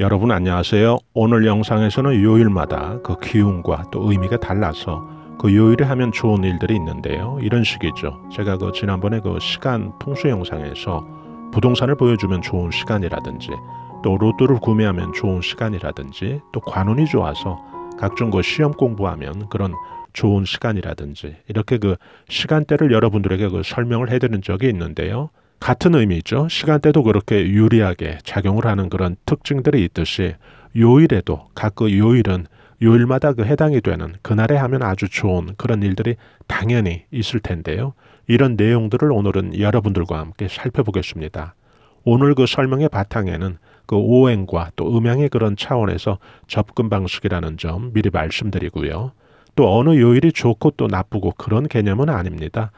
여러분 안녕하세요. 오늘 영상에서는 요일마다 그 기운과 또 의미가 달라서 그 요일에 하면 좋은 일들이 있는데요. 이런 식이죠. 제가 지난번에 시간 풍수 영상에서 부동산을 보여주면 좋은 시간이라든지 또 로또를 구매하면 좋은 시간이라든지 또 관운이 좋아서 각종 시험 공부하면 그런 좋은 시간이라든지 이렇게 시간대를 여러분들에게 설명을 해드린 적이 있는데요. 같은 의미죠. 시간대도 그렇게 유리하게 작용을 하는 그런 특징들이 있듯이 요일에도 각 요일은 요일마다 해당이 되는 그날에 하면 아주 좋은 그런 일들이 당연히 있을 텐데요. 이런 내용들을 오늘은 여러분들과 함께 살펴보겠습니다. 오늘 설명의 바탕에는 오행과 또 음양의 그런 차원에서 접근 방식이라는 점 미리 말씀드리고요. 또 어느 요일이 좋고 또 나쁘고 그런 개념은 아닙니다.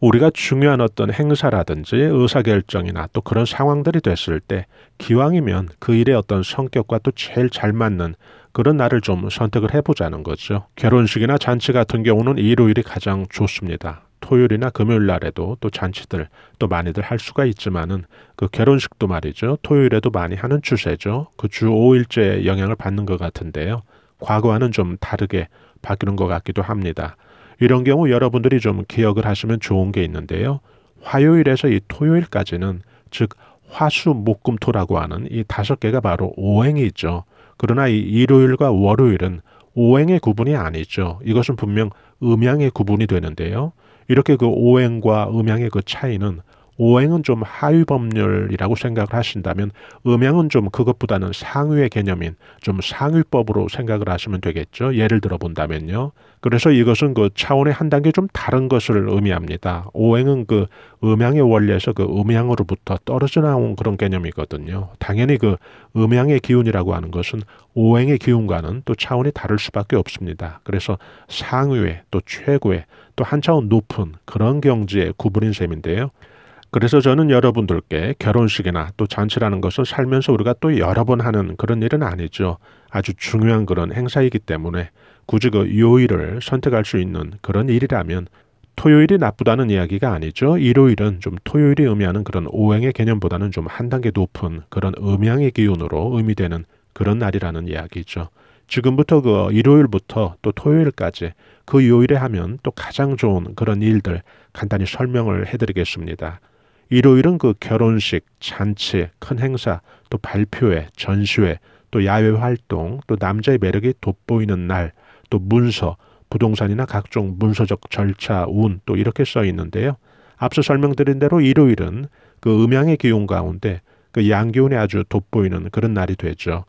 우리가 중요한 어떤 행사라든지 의사결정이나 또 그런 상황들이 됐을 때 기왕이면 그 일의 어떤 성격과 또 제일 잘 맞는 그런 날을 좀 선택을 해보자는 거죠. 결혼식이나 잔치 같은 경우는 일요일이 가장 좋습니다. 토요일이나 금요일 날에도 또 잔치들 또 많이들 할 수가 있지만은 결혼식도 말이죠. 토요일에도 많이 하는 추세죠. 주 5일째 영향을 받는 것 같은데요. 과거와는 좀 다르게 바뀌는 것 같기도 합니다. 이런 경우 여러분들이 좀 기억을 하시면 좋은 게 있는데요. 화요일에서 이 토요일까지는 즉 화수목금토라고 하는 이 5개가 바로 오행이 있죠. 그러나 이 일요일과 월요일은 오행의 구분이 아니죠. 이것은 분명 음양의 구분이 되는데요. 이렇게 오행과 음양의 차이는 오행은 좀 하위 법률이라고 생각을 하신다면 음양은 좀 그것보다는 상위의 개념인 좀 상위법으로 생각을 하시면 되겠죠. 예를 들어 본다면요. 그래서 이것은 차원의 한 단계 좀 다른 것을 의미합니다. 오행은 음양의 원리에서 음양으로부터 떨어져 나온 그런 개념이거든요. 당연히 음양의 기운이라고 하는 것은 오행의 기운과는 또 차원이 다를 수밖에 없습니다. 그래서 상위의 또 최고의 또 한 차원 높은 그런 경지의 구분인 셈인데요. 그래서 저는 여러분들께 결혼식이나 또 잔치라는 것은 살면서 우리가 또 여러 번 하는 그런 일은 아니죠. 아주 중요한 그런 행사이기 때문에 굳이 요일을 선택할 수 있는 그런 일이라면 토요일이 나쁘다는 이야기가 아니죠. 일요일은 좀 토요일이 의미하는 그런 오행의 개념보다는 좀 한 단계 높은 그런 음양의 기운으로 의미되는 그런 날이라는 이야기죠. 지금부터 일요일부터 또 토요일까지 그 요일에 하면 또 가장 좋은 그런 일들 간단히 설명을 해드리겠습니다. 일요일은 결혼식, 잔치, 큰 행사, 또 발표회, 전시회, 또 야외 활동, 또 남자의 매력이 돋보이는 날, 또 문서, 부동산이나 각종 문서적 절차, 운, 또 이렇게 써 있는데요. 앞서 설명드린 대로 일요일은 음양의 기운 가운데 양기운이 아주 돋보이는 그런 날이 되죠.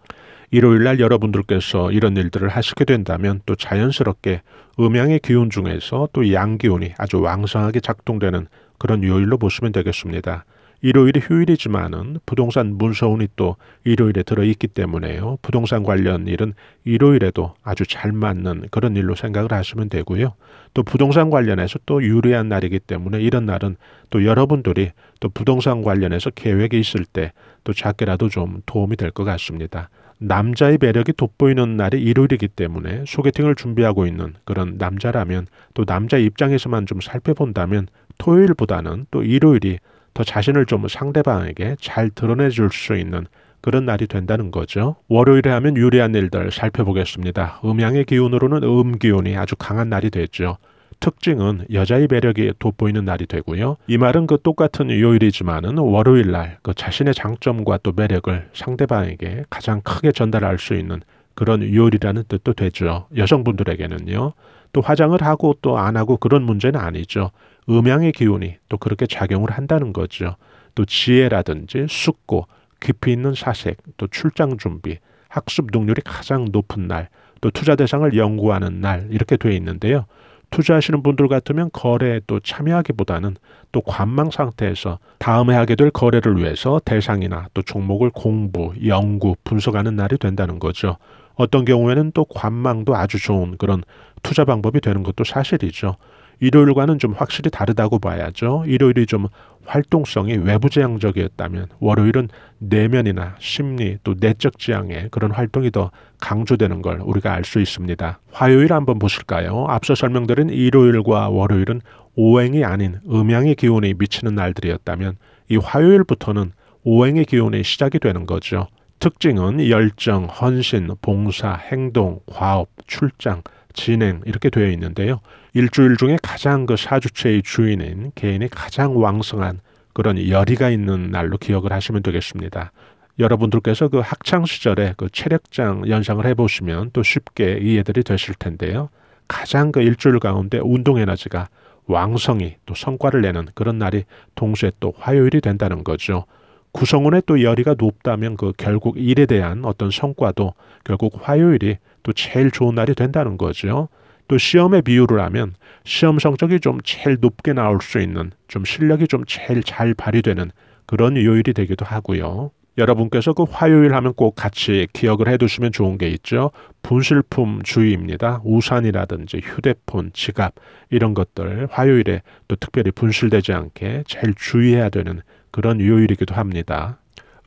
일요일 날 여러분들께서 이런 일들을 하시게 된다면 또 자연스럽게 음양의 기운 중에서 또 양기운이 아주 왕성하게 작동되는 그런 요일로 보시면 되겠습니다. 일요일이 휴일이지만은 부동산 문서운이 또 일요일에 들어있기 때문에요. 부동산 관련 일은 일요일에도 아주 잘 맞는 그런 일로 생각을 하시면 되고요. 또 부동산 관련해서 또 유리한 날이기 때문에 이런 날은 또 여러분들이 또 부동산 관련해서 계획이 있을 때 또 작게라도 좀 도움이 될 것 같습니다. 남자의 매력이 돋보이는 날이 일요일이기 때문에 소개팅을 준비하고 있는 그런 남자라면 또 남자 입장에서만 좀 살펴본다면 토요일보다는 또 일요일이 더 자신을 좀 상대방에게 잘 드러내줄 수 있는 그런 날이 된다는 거죠. 월요일에 하면 유리한 일들 살펴보겠습니다. 음양의 기운으로는 음기운이 아주 강한 날이 되죠. 특징은 여자의 매력이 돋보이는 날이 되고요. 이 말은 똑같은 요일이지만은 월요일 날 자신의 장점과 또 매력을 상대방에게 가장 크게 전달할 수 있는 그런 요일이라는 뜻도 되죠. 여성분들에게는요. 또 화장을 하고 또 안 하고 그런 문제는 아니죠. 음양의 기운이 또 그렇게 작용을 한다는 거죠. 또 지혜라든지 숙고, 깊이 있는 사색, 또 출장 준비, 학습 능률이 가장 높은 날, 또 투자 대상을 연구하는 날 이렇게 되어 있는데요. 투자하시는 분들 같으면 거래에 또 참여하기보다는 또 관망 상태에서 다음에 하게 될 거래를 위해서 대상이나 또 종목을 공부, 연구, 분석하는 날이 된다는 거죠. 어떤 경우에는 또 관망도 아주 좋은 그런 투자 방법이 되는 것도 사실이죠. 일요일과는 좀 확실히 다르다고 봐야죠. 일요일이 좀 활동성이 외부지향적이었다면 월요일은 내면이나 심리 또 내적 지향의 그런 활동이 더 강조되는 걸 우리가 알 수 있습니다. 화요일 한번 보실까요? 앞서 설명드린 일요일과 월요일은 오행이 아닌 음양의 기운이 미치는 날들이었다면 이 화요일부터는 오행의 기운이 시작이 되는 거죠. 특징은 열정, 헌신, 봉사, 행동, 과업, 출장, 진행 이렇게 되어 있는데요. 일주일 중에 가장 그 사주체의 주인인 개인이 가장 왕성한 그런 열의가 있는 날로 기억을 하시면 되겠습니다. 여러분들께서 그 학창 시절에 그 체력장 연상을 해보시면 또 쉽게 이해들이 되실 텐데요. 가장 그 일주일 가운데 운동 에너지가 왕성히 또 성과를 내는 그런 날이 동시에 또 화요일이 된다는 거죠. 구성원의 또 열의가 높다면 그 결국 일에 대한 어떤 성과도 결국 화요일이 또 제일 좋은 날이 된다는 거죠. 또 시험에 비유를 하면 시험 성적이 좀 제일 높게 나올 수 있는 좀 실력이 좀 제일 잘 발휘되는 그런 요일이 되기도 하고요. 여러분께서 그 화요일 하면 꼭 같이 기억을 해두시면 좋은 게 있죠. 분실품 주의입니다. 우산이라든지 휴대폰, 지갑 이런 것들 화요일에 또 특별히 분실되지 않게 제일 주의해야 되는 그런 요일이기도 합니다.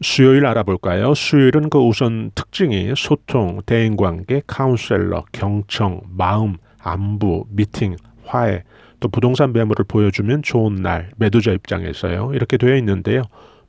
수요일 알아볼까요? 수요일은 그 우선 특징이 소통, 대인관계, 카운셀러, 경청, 마음, 안부, 미팅, 화해, 또 부동산 매물을 보여주면 좋은 날, 매도자 입장에서요. 이렇게 되어 있는데요.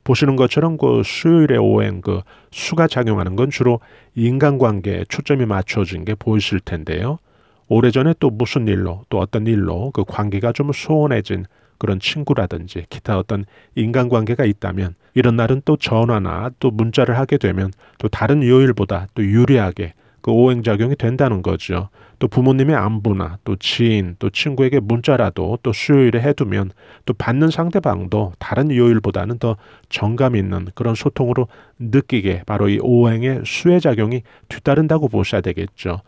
보시는 것처럼 그 수요일의 오행 그 수가 작용하는 건 주로 인간관계에 초점이 맞춰진 게 보이실 텐데요. 오래전에 또 무슨 일로 또 어떤 일로 그 관계가 좀 소원해진 그런 친구라든지 기타 어떤 인간관계가 있다면 이런 날은 또 전화나 또 문자를 하게 되면 또 다른 요일보다 또 유리하게 그 오행작용이 된다는 거죠. 또 부모님의 안부나 또 지인 또 친구에게 문자라도 또 수요일에 해두면 또 받는 상대방도 다른 요일보다는 더 정감 있는 그런 소통으로 느끼게 바로 이 오행의 수혜작용이 뒤따른다고 보셔야 되겠죠.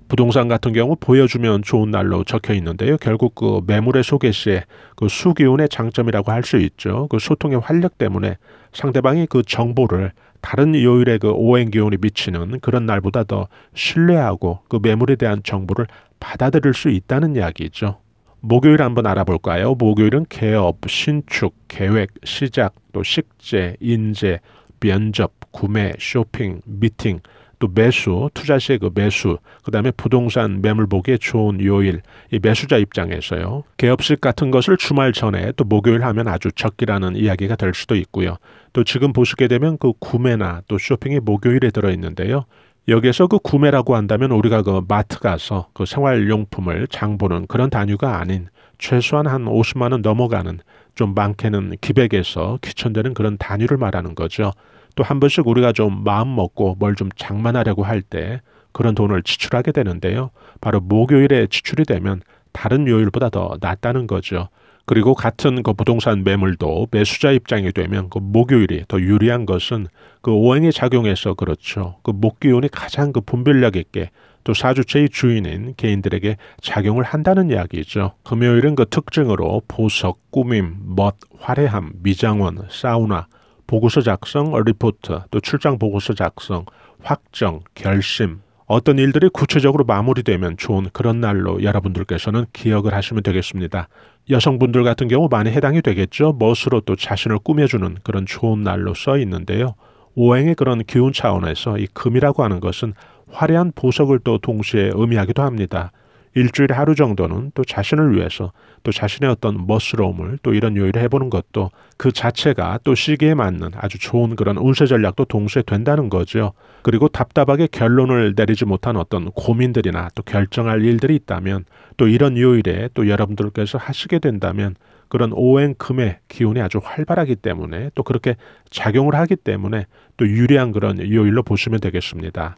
부동산 같은 경우 보여주면 좋은 날로 적혀 있는데요. 결국 그 매물의 소개 시에 그 수기운의 장점이라고 할 수 있죠. 그 소통의 활력 때문에 상대방이 그 정보를 다른 요일에 그 오행 기운이 미치는 그런 날보다 더 신뢰하고 그 매물에 대한 정보를 받아들일 수 있다는 이야기죠. 목요일 한번 알아볼까요? 목요일은 개업, 신축, 계획, 시작, 또 식재, 인재, 면접, 구매, 쇼핑, 미팅, 또 매수, 투자 시의 그 매수, 그 다음에 부동산 매물 보기에 좋은 요일, 이 매수자 입장에서요. 개업식 같은 것을 주말 전에 또 목요일 하면 아주 적기라는 이야기가 될 수도 있고요. 또 지금 보시게 되면 그 구매나 또 쇼핑이 목요일에 들어있는데요. 여기에서 그 구매라고 한다면 우리가 그 마트 가서 그 생활용품을 장 보는 그런 단위가 아닌 최소한 한 50만 원 넘어가는 좀 많게는 기백에서 귀천되는 그런 단위를 말하는 거죠. 또 한 번씩 우리가 좀 마음 먹고 뭘 좀 장만하려고 할 때 그런 돈을 지출하게 되는데요. 바로 목요일에 지출이 되면 다른 요일보다 더 낫다는 거죠. 그리고 같은 그 부동산 매물도 매수자 입장이 되면 그 목요일이 더 유리한 것은 그 오행이 작용해서 그렇죠. 그 목기운이 가장 그 분별력 있게 또 사주체의 주인인 개인들에게 작용을 한다는 이야기죠. 금요일은 그 특징으로 보석, 꾸밈, 멋, 화려함, 미장원, 사우나, 보고서 작성, 리포트, 또 출장 보고서 작성, 확정, 결심, 어떤 일들이 구체적으로 마무리되면 좋은 그런 날로 여러분들께서는 기억을 하시면 되겠습니다. 여성분들 같은 경우 많이 해당이 되겠죠. 멋으로 또 자신을 꾸며주는 그런 좋은 날로 써 있는데요. 오행의 그런 기운 차원에서 이 금이라고 하는 것은 화려한 보석을 또 동시에 의미하기도 합니다. 일주일에 하루 정도는 또 자신을 위해서 또 자신의 어떤 멋스러움을 또 이런 요일에 해보는 것도 그 자체가 또 시기에 맞는 아주 좋은 그런 운세 전략도 동시에 된다는 거죠. 그리고 답답하게 결론을 내리지 못한 어떤 고민들이나 또 결정할 일들이 있다면 또 이런 요일에 또 여러분들께서 하시게 된다면 그런 오행금의 기운이 아주 활발하기 때문에 또 그렇게 작용을 하기 때문에 또 유리한 그런 요일로 보시면 되겠습니다.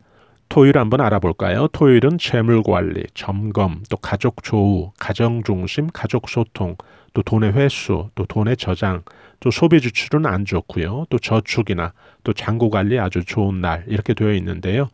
토요일 한번 알아볼까요? 토요일은 재물관리, 점검, 또 가족 조우, 가정중심, 가족소통, 또 돈의 회수, 또 돈의 저장, 또 소비 지출은 안 좋고요. 또 저축이나 또 잔고관리 아주 좋은 날 이렇게 되어 있는데요.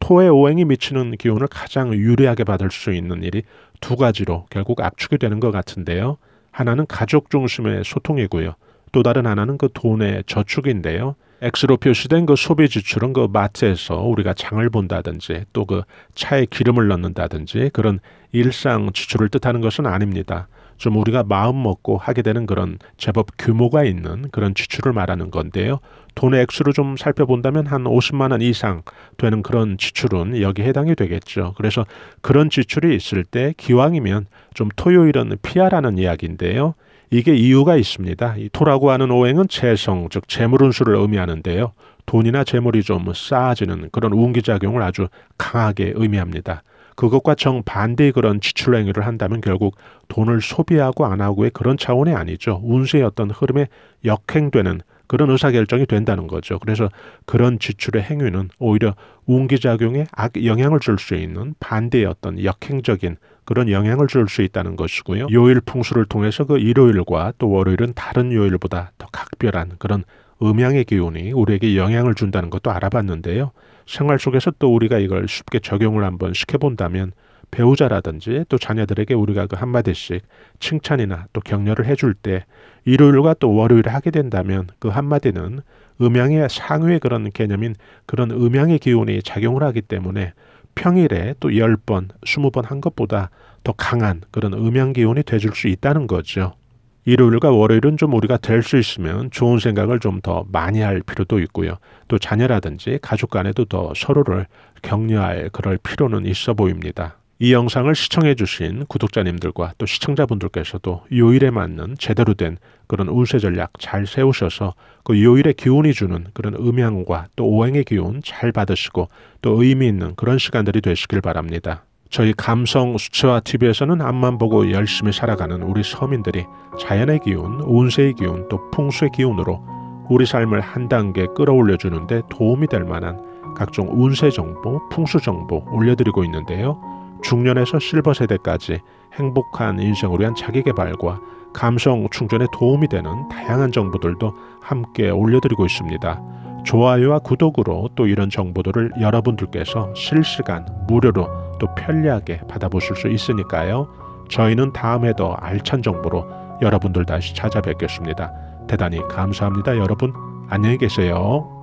토의 오행이 미치는 기운을 가장 유리하게 받을 수 있는 일이 두 가지로 결국 압축이 되는 것 같은데요. 하나는 가족 중심의 소통이고요. 또 다른 하나는 그 돈의 저축인데요. X로 표시된 그 소비 지출은 그 마트에서 우리가 장을 본다든지 또 그 차에 기름을 넣는다든지 그런 일상 지출을 뜻하는 것은 아닙니다. 좀 우리가 마음 먹고 하게 되는 그런 제법 규모가 있는 그런 지출을 말하는 건데요. 돈의 액수를 좀 살펴본다면 한 50만 원 이상 되는 그런 지출은 여기에 해당이 되겠죠. 그래서 그런 지출이 있을 때 기왕이면 좀 토요일은 피하라는 이야기인데요. 이게 이유가 있습니다. 이 토라고 하는 오행은 재성, 즉 재물운수를 의미하는데요. 돈이나 재물이 좀 쌓아지는 그런 운기작용을 아주 강하게 의미합니다. 그것과 정반대의 그런 지출 행위를 한다면 결국 돈을 소비하고 안 하고의 그런 차원이 아니죠. 운세의 어떤 흐름에 역행되는 그런 의사결정이 된다는 거죠. 그래서 그런 지출의 행위는 오히려 운기작용에 영향을 줄 수 있는 반대의 어떤 역행적인 그런 영향을 줄 수 있다는 것이고요. 요일 풍수를 통해서 그 일요일과 또 월요일은 다른 요일보다 더 각별한 그런 음양의 기운이 우리에게 영향을 준다는 것도 알아봤는데요. 생활 속에서 또 우리가 이걸 쉽게 적용을 한번 시켜본다면 배우자라든지 또 자녀들에게 우리가 그 한마디씩 칭찬이나 또 격려를 해줄 때 일요일과 또 월요일에 하게 된다면 그 한마디는 음양의 상위의 그런 개념인 그런 음양의 기운이 작용을 하기 때문에 평일에 또 10번, 20번 한 것보다 더 강한 그런 음양 기운이 돼줄 수 있다는 거죠. 일요일과 월요일은 좀 우리가 될 수 있으면 좋은 생각을 좀 더 많이 할 필요도 있고요. 또 자녀라든지 가족 간에도 더 서로를 격려할 그럴 필요는 있어 보입니다. 이 영상을 시청해 주신 구독자님들과 또 시청자분들께서도 요일에 맞는 제대로 된 그런 운세 전략 잘 세우셔서 그 요일의 기운이 주는 그런 음양과 또 오행의 기운 잘 받으시고 또 의미 있는 그런 시간들이 되시길 바랍니다. 저희 감성 수채화 TV에서는 앞만 보고 열심히 살아가는 우리 서민들이 자연의 기운, 운세의 기운, 또 풍수의 기운으로 우리 삶을 한 단계 끌어올려 주는데 도움이 될 만한 각종 운세 정보, 풍수 정보 올려드리고 있는데요. 중년에서 실버 세대까지 행복한 인생을 위한 자기계발과 감성 충전에 도움이 되는 다양한 정보들도 함께 올려드리고 있습니다. 좋아요와 구독으로 또 이런 정보들을 여러분들께서 실시간 무료로 또 편리하게 받아보실 수 있으니까요. 저희는 다음에 더 알찬 정보로 여러분들 다시 찾아뵙겠습니다. 대단히 감사합니다. 여러분 안녕히 계세요.